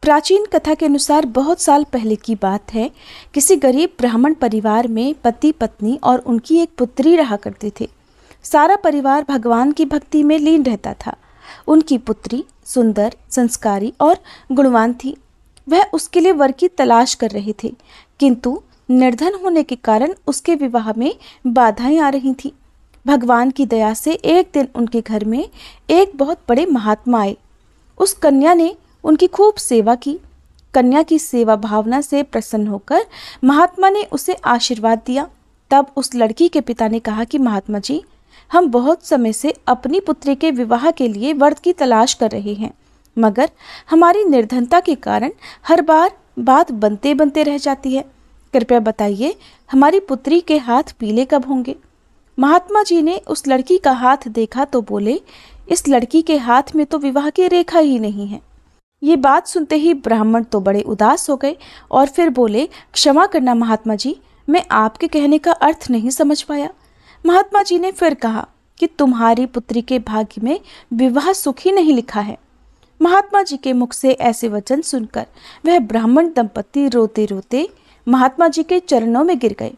प्राचीन कथा के अनुसार बहुत साल पहले की बात है। किसी गरीब ब्राह्मण परिवार में पति पत्नी और उनकी एक पुत्री रहा करते थे। सारा परिवार भगवान की भक्ति में लीन रहता था। उनकी पुत्री सुंदर, संस्कारी और गुणवान थी। वह उसके लिए वर की तलाश कर रहे थे, किंतु निर्धन होने के कारण उसके विवाह में बाधाएं आ रही थीं। भगवान की दया से एक दिन उनके घर में एक बहुत बड़े महात्मा आए। उस कन्या ने उनकी खूब सेवा की। कन्या की सेवा भावना से प्रसन्न होकर महात्मा ने उसे आशीर्वाद दिया। तब उस लड़की के पिता ने कहा कि महात्मा जी, हम बहुत समय से अपनी पुत्री के विवाह के लिए वर की तलाश कर रहे हैं, मगर हमारी निर्धनता के कारण हर बार बात बनते बनते रह जाती है। कृपया बताइए, हमारी पुत्री के हाथ पीले कब होंगे? महात्मा जी ने उस लड़की का हाथ देखा तो बोले, इस लड़की के हाथ में तो विवाह की रेखा ही नहीं है। ये बात सुनते ही ब्राह्मण तो बड़े उदास हो गए और फिर बोले, क्षमा करना महात्मा जी, मैं आपके कहने का अर्थ नहीं समझ पाया। महात्मा जी ने फिर कहा कि तुम्हारी पुत्री के भाग्य में विवाह सुख ही नहीं लिखा है। महात्मा जी के मुख से ऐसे वचन सुनकर वह ब्राह्मण दंपति रोते रोते महात्मा जी के चरणों में गिर गए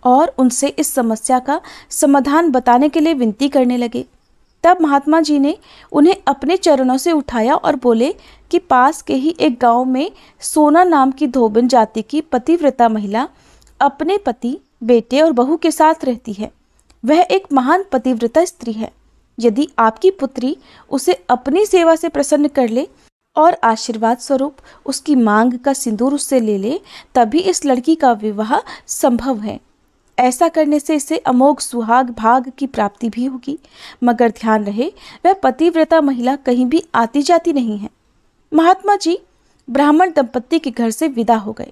और उनसे इस समस्या का समाधान बताने के लिए विनती करने लगे। तब महात्मा जी ने उन्हें अपने चरणों से उठाया और बोले कि पास के ही एक गांव में सोना नाम की धोबिन जाति की पतिव्रता महिला अपने पति, बेटे और बहू के साथ रहती है। वह एक महान पतिव्रता स्त्री है। यदि आपकी पुत्री उसे अपनी सेवा से प्रसन्न कर ले और आशीर्वाद स्वरूप उसकी मांग का सिंदूर उससे ले ले, तभी इस लड़की का विवाह संभव है। ऐसा करने से इसे अमोघ सुहाग भाग की प्राप्ति भी होगी। मगर ध्यान रहे, वह पतिव्रता महिला कहीं भी आती जाती नहीं है। महात्मा जी ब्राह्मण दंपत्ति के घर से विदा हो गए।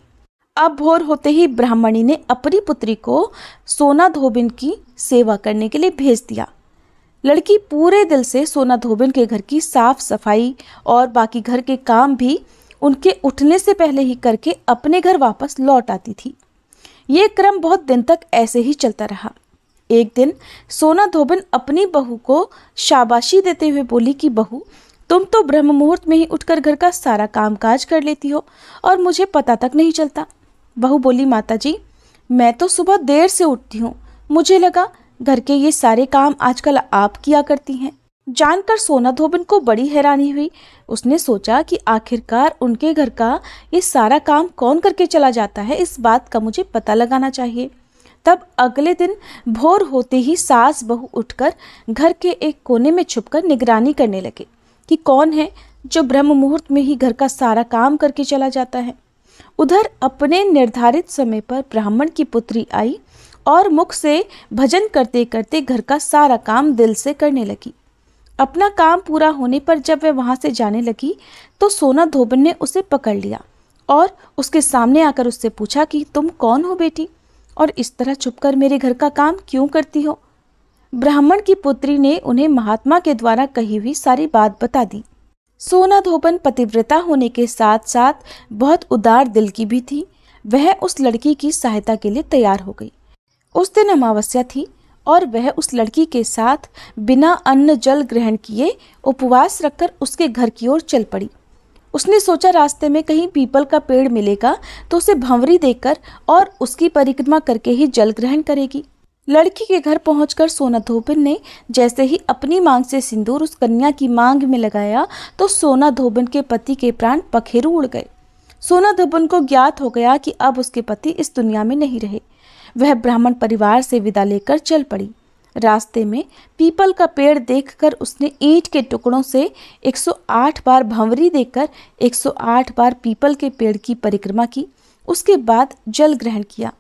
अब भोर होते ही ब्राह्मणी ने अपनी पुत्री को सोना धोबिन की सेवा करने के लिए भेज दिया। लड़की पूरे दिल से सोना धोबिन के घर की साफ सफाई और बाकी घर के काम भी उनके उठने से पहले ही करके अपने घर वापस लौट आती थी। ये क्रम बहुत दिन तक ऐसे ही चलता रहा। एक दिन सोना धोबिन अपनी बहू को शाबाशी देते हुए बोली कि बहू, तुम तो ब्रह्म मुहूर्त में ही उठकर घर का सारा कामकाज कर लेती हो और मुझे पता तक नहीं चलता। बहू बोली, माता जी, मैं तो सुबह देर से उठती हूँ, मुझे लगा घर के ये सारे काम आजकल आप किया करती हैं। जानकर सोना धोबिन को बड़ी हैरानी हुई। उसने सोचा कि आखिरकार उनके घर का ये सारा काम कौन करके चला जाता है, इस बात का मुझे पता लगाना चाहिए। तब अगले दिन भोर होते ही सास बहू उठकर घर के एक कोने में छुपकर निगरानी करने लगे कि कौन है जो ब्रह्म मुहूर्त में ही घर का सारा काम करके चला जाता है। उधर अपने निर्धारित समय पर ब्राह्मण की पुत्री आई और मुख से भजन करते करते घर का सारा काम दिल से करने लगी। अपना काम पूरा होने पर जब वह वहां से जाने लगी तो सोना धोबिन ने उसे पकड़ लिया और उसके सामने आकर उससे पूछा कि तुम कौन हो बेटी, और इस तरह छुपकर मेरे घर का काम क्यों करती हो? ब्राह्मण की पुत्री ने उन्हें महात्मा के द्वारा कही हुई सारी बात बता दी। सोना धोबिन पतिव्रता होने के साथ साथ बहुत उदार दिल की भी थी। वह उस लड़की की सहायता के लिए तैयार हो गई। उस दिन अमावस्या थी और वह उस लड़की के साथ बिना अन्न जल ग्रहण किए उपवास रखकर उसके घर की ओर चल पड़ी। उसने सोचा रास्ते में कहीं पीपल का पेड़ मिलेगा तो उसे भंवरी देकर और उसकी परिक्रमा करके ही जल ग्रहण करेगी। लड़की के घर पहुंचकर सोना धोबिन ने जैसे ही अपनी मांग से सिंदूर उस कन्या की मांग में लगाया तो सोना धोबिन के पति के प्राण पखेरु उड़ गए। सोना धोबिन को ज्ञात हो गया कि अब उसके पति इस दुनिया में नहीं रहे। वह ब्राह्मण परिवार से विदा लेकर चल पड़ी। रास्ते में पीपल का पेड़ देखकर उसने ईंट के टुकड़ों से 108 बार भंवरी देकर 108 बार पीपल के पेड़ की परिक्रमा की। उसके बाद जल ग्रहण किया।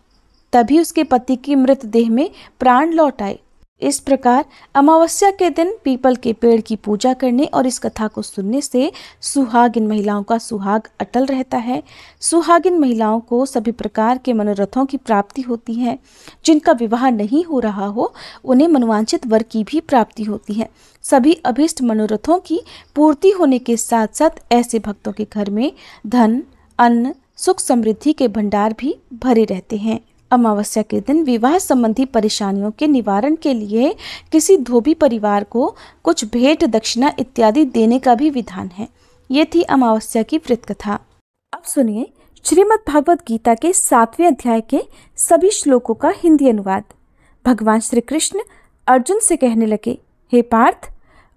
तभी उसके पति की मृतदेह में प्राण लौट आए। इस प्रकार अमावस्या के दिन पीपल के पेड़ की पूजा करने और इस कथा को सुनने से सुहागिन महिलाओं का सुहाग अटल रहता है। सुहागिन महिलाओं को सभी प्रकार के मनोरथों की प्राप्ति होती है। जिनका विवाह नहीं हो रहा हो उन्हें मनोवांछित वर की भी प्राप्ति होती है। सभी अभीष्ट मनोरथों की पूर्ति होने के साथ साथ ऐसे भक्तों के घर में धन, अन्न, सुख समृद्धि के भंडार भी भरे रहते हैं। अमावस्या के दिन विवाह संबंधी परेशानियों के निवारण के लिए किसी धोबी परिवार को कुछ भेंट, दक्षिणा इत्यादि देने का भी विधान है। ये थी अमावस्या की व्रत कथा। अब सुनिए श्रीमद् भागवत गीता के 7वें अध्याय के सभी श्लोकों का हिंदी अनुवाद। भगवान श्री कृष्ण अर्जुन से कहने लगे, हे पार्थ,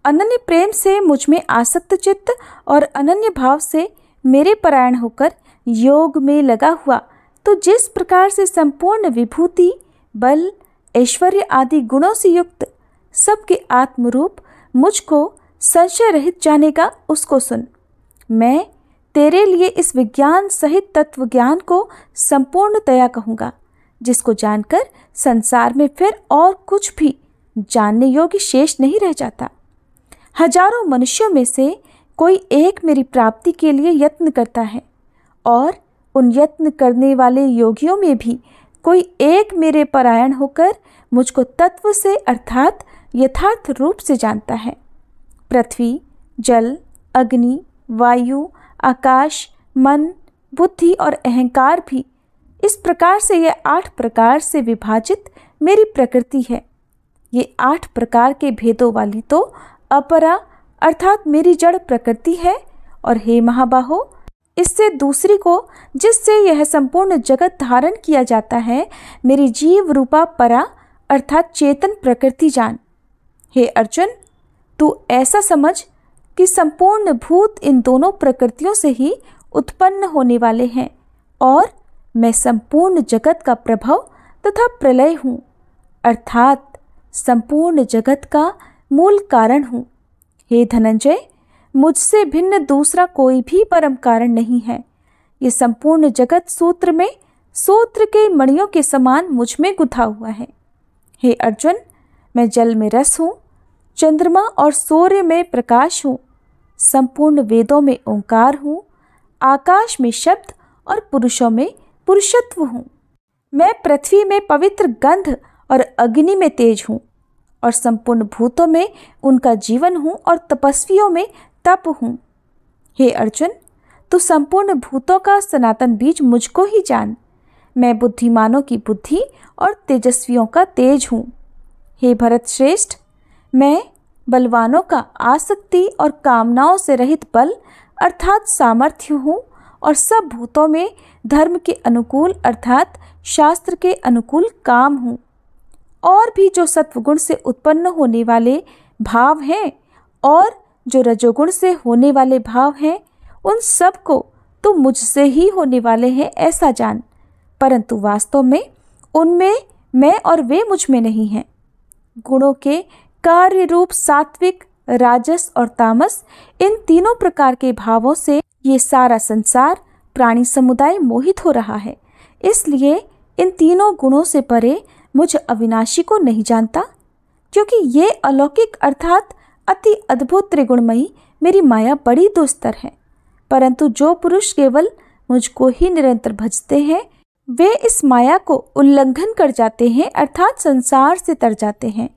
अनन्य प्रेम से मुझ में आसक्त चित्त और अनन्य भाव से मेरे परायण होकर योग में लगा हुआ तो जिस प्रकार से संपूर्ण विभूति, बल, ऐश्वर्य आदि गुणों से युक्त सबके आत्मरूप मुझको संशय रहित जानेगा, उसको सुन। मैं तेरे लिए इस विज्ञान सहित तत्व ज्ञान को संपूर्णतया कहूँगा, जिसको जानकर संसार में फिर और कुछ भी जानने योग्य शेष नहीं रह जाता। हजारों मनुष्यों में से कोई एक मेरी प्राप्ति के लिए यत्न करता है और उन यत्न करने वाले योगियों में भी कोई एक मेरे परायण होकर मुझको तत्व से अर्थात यथार्थ रूप से जानता है। पृथ्वी, जल, अग्नि, वायु, आकाश, मन, बुद्धि और अहंकार भी इस प्रकार से ये 8 प्रकार से विभाजित मेरी प्रकृति है। ये 8 प्रकार के भेदों वाली तो अपरा अर्थात मेरी जड़ प्रकृति है। और हे महाबाहो, इससे दूसरी को जिससे यह संपूर्ण जगत धारण किया जाता है, मेरी जीव रूपा परा अर्थात चेतन प्रकृति जान। हे अर्जुन, तू ऐसा समझ कि संपूर्ण भूत इन दोनों प्रकृतियों से ही उत्पन्न होने वाले हैं और मैं संपूर्ण जगत का प्रभव तथा प्रलय हूँ, अर्थात संपूर्ण जगत का मूल कारण हूँ। हे धनंजय, मुझसे भिन्न दूसरा कोई भी परम कारण नहीं है। ये संपूर्ण जगत सूत्र में सूत्र के मणियों के समान मुझ में गुथा हुआ है। हे अर्जुन, मैं जल में रस हूँ, चंद्रमा और सूर्य में प्रकाश हूँ, संपूर्ण वेदों में ओंकार हूँ, आकाश में शब्द और पुरुषों में पुरुषत्व हूँ। मैं पृथ्वी में पवित्र गंध और अग्नि में तेज हूँ और संपूर्ण भूतों में उनका जीवन हूँ और तपस्वियों में तप हूँ। हे अर्जुन, तू संपूर्ण भूतों का सनातन बीज मुझको ही जान। मैं बुद्धिमानों की बुद्धि और तेजस्वियों का तेज हूँ। हे भरत श्रेष्ठ, मैं बलवानों का आसक्ति और कामनाओं से रहित बल अर्थात सामर्थ्य हूँ और सब भूतों में धर्म के अनुकूल अर्थात शास्त्र के अनुकूल काम हूँ। और भी जो सत्वगुण से उत्पन्न होने वाले भाव हैं और जो रजोगुण से होने वाले भाव हैं, उन सब को तो मुझसे ही होने वाले हैं ऐसा जान, परंतु वास्तव में उनमें मैं और वे मुझ में नहीं हैं। गुणों के कार्य रूप सात्विक, राजस और तामस, इन तीनों प्रकार के भावों से ये सारा संसार प्राणी समुदाय मोहित हो रहा है। इसलिए इन तीनों गुणों से परे मुझ अविनाशी को नहीं जानता, क्योंकि ये अलौकिक अर्थात अति अद्भुत त्रिगुणमयी मेरी माया बड़ी दुस्तर है। परंतु जो पुरुष केवल मुझको ही निरंतर भजते हैं, वे इस माया को उल्लंघन कर जाते हैं अर्थात संसार से तर जाते हैं।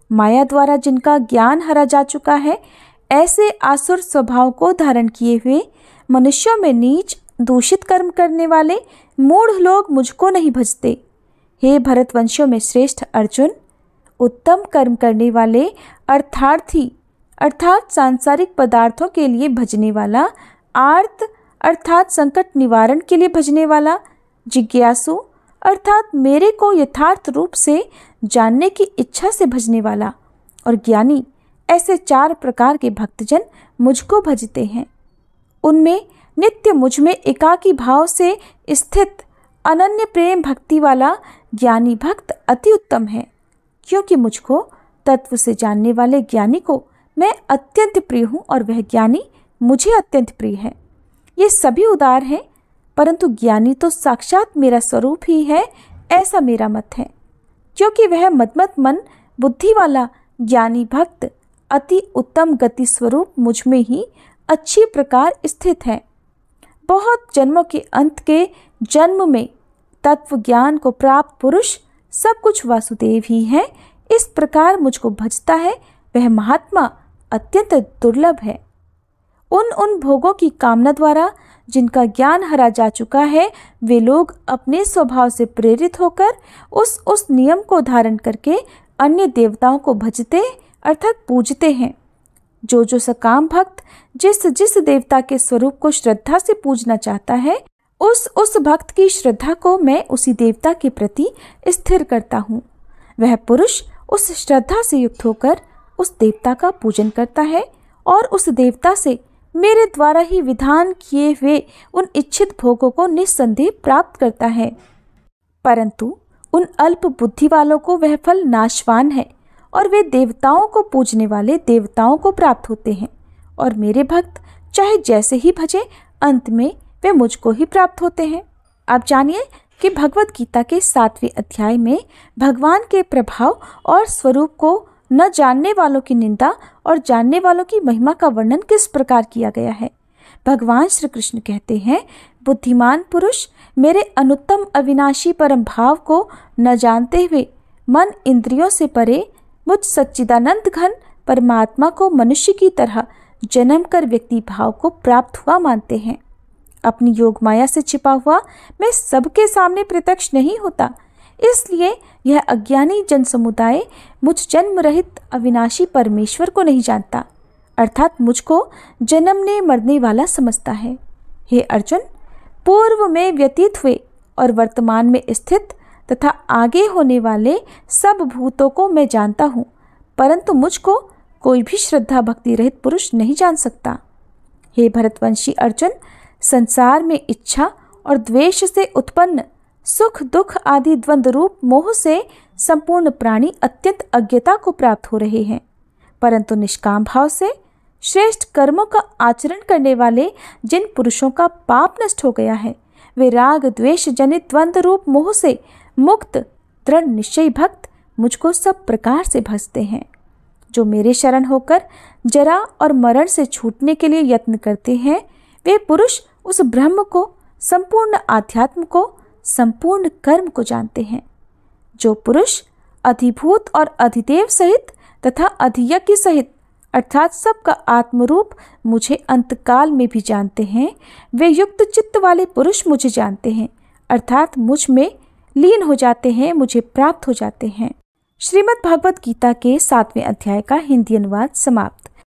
माया द्वारा जिनका ज्ञान हरा जा चुका है, ऐसे आसुर स्वभाव को धारण किए हुए मनुष्यों में नीच दूषित कर्म करने वाले मूढ़ लोग मुझको नहीं भजते। हे भरतवंशियों में श्रेष्ठ अर्जुन, उत्तम कर्म करने वाले अर्थार्थी अर्थात सांसारिक पदार्थों के लिए भजने वाला, आर्त अर्थात संकट निवारण के लिए भजने वाला, जिज्ञासु अर्थात मेरे को यथार्थ रूप से जानने की इच्छा से भजने वाला और ज्ञानी, ऐसे 4 प्रकार के भक्तजन मुझको भजते हैं। उनमें नित्य मुझ में एकाकी भाव से स्थित अनन्य प्रेम भक्ति वाला ज्ञानी भक्त अति उत्तम है, क्योंकि मुझको तत्व से जानने वाले ज्ञानी को मैं अत्यंत प्रिय हूँ और वह ज्ञानी मुझे अत्यंत प्रिय है। ये सभी उदार हैं, परंतु ज्ञानी तो साक्षात मेरा स्वरूप ही है, ऐसा मेरा मत है। क्योंकि वह मदमत मन बुद्धि वाला ज्ञानी भक्त अति उत्तम गति स्वरूप मुझ में ही अच्छी प्रकार स्थित है। बहुत जन्मों के अंत के जन्म में तत्व ज्ञान को प्राप्त पुरुष सब कुछ वासुदेव ही है। इस प्रकार मुझको भजता है, वह महात्मा अत्यंत दुर्लभ है। उन भोगों की कामना द्वारा जिनका ज्ञान हरा जा चुका है, वे लोग अपने स्वभाव से प्रेरित होकर उस नियम को धारण करके अन्य देवताओं को भजते अर्थात पूजते हैं। जो सकाम भक्त जिस जिस देवता के स्वरूप को श्रद्धा से पूजना चाहता है, उस भक्त की श्रद्धा को मैं उसी देवता के प्रति स्थिर करता हूँ। वह पुरुष उस श्रद्धा से युक्त होकर उस देवता का पूजन करता है और उस देवता से मेरे द्वारा ही विधान किए हुए उन इच्छित भोगों को निस्संदेह प्राप्त करता है। परंतु उन अल्प बुद्धि वालों को वह फल नाशवान है और वे देवताओं को पूजने वाले देवताओं को प्राप्त होते हैं, और मेरे भक्त चाहे जैसे ही भजे अंत में वे मुझको ही प्राप्त होते हैं। आप जानिए कि भगवत गीता के 7वें अध्याय में भगवान के प्रभाव और स्वरूप को न जानने वालों की निंदा और जानने वालों की महिमा का वर्णन किस प्रकार किया गया है। भगवान श्री कृष्ण कहते हैं, बुद्धिमान पुरुष मेरे अनुत्तम अविनाशी परम भाव को न जानते हुए मन इंद्रियों से परे मुझ सच्चिदानंद घन परमात्मा को मनुष्य की तरह जन्म कर व्यक्ति भाव को प्राप्त हुआ मानते हैं। अपनी योग माया से छिपा हुआ मैं सबके सामने प्रत्यक्ष नहीं होता, इसलिए यह अज्ञानी जन समुदाय मुझ जन्म रहित अविनाशी परमेश्वर को नहीं जानता, अर्थात मुझको जन्मने मरने वाला समझता है। हे अर्जुन, पूर्व में व्यतीत हुए और वर्तमान में स्थित तथा आगे होने वाले सब भूतों को मैं जानता हूँ, परंतु मुझको कोई भी श्रद्धा भक्ति रहित पुरुष नहीं जान सकता। हे भरतवंशी अर्जुन, संसार में इच्छा और द्वेष से उत्पन्न सुख दुख आदि द्वंद्व रूप मोह से संपूर्ण प्राणी अत्यंत अज्ञता को प्राप्त हो रहे हैं, परंतु निष्काम भाव से श्रेष्ठ कर्मों का आचरण करने वाले जिन पुरुषों का पाप नष्ट हो गया है, वे राग द्वेष जनित द्वंद्व रूप मोह से मुक्त दृढ़ निश्चयी भक्त मुझको सब प्रकार से भजते हैं। जो मेरे शरण होकर जरा और मरण से छूटने के लिए यत्न करते हैं, वे पुरुष उस ब्रह्म को, संपूर्ण आध्यात्म को, संपूर्ण कर्म को जानते हैं। जो पुरुष अधिभूत और अधिदेव सहित तथा अधियज्ञ सहित अर्थात सबका आत्मरूप मुझे अंतकाल में भी जानते हैं, वे युक्त चित्त वाले पुरुष मुझे जानते हैं, अर्थात मुझ में लीन हो जाते हैं, मुझे प्राप्त हो जाते हैं। श्रीमद् भागवत गीता के 7वें अध्याय का हिंदी अनुवाद समाप्त।